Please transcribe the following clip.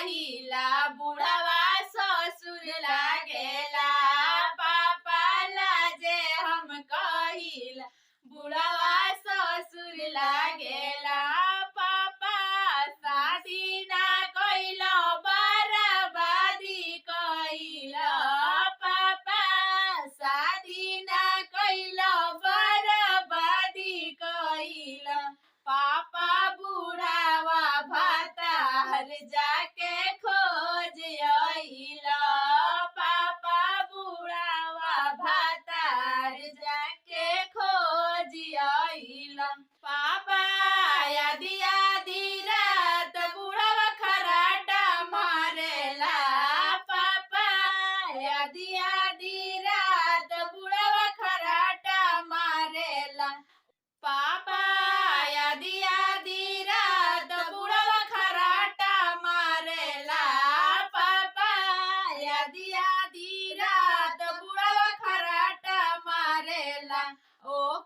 कहिला बुढ़वा ससुर लागेला पापा लाजे हम कहिला बुढ़वा ससुर लागेला पापा शादी ना कइला बर्बादी कइला पापा शादी ना कइला बर्बादी कइला पापा बुढ़ावा भातार जाके खोज आइला पापा बुढ़ावा भातार जाके खोज आइला पापा आधी आधी रात बुढ़ावा खराटा मारेला पापा आधी आधी रात बुढ़ावा खराटा मारेला पापा आधी आधी रात बुढ़वा खराटा मारेला पापा आधी आधी रात बुढ़वा खराटा मारेला ओ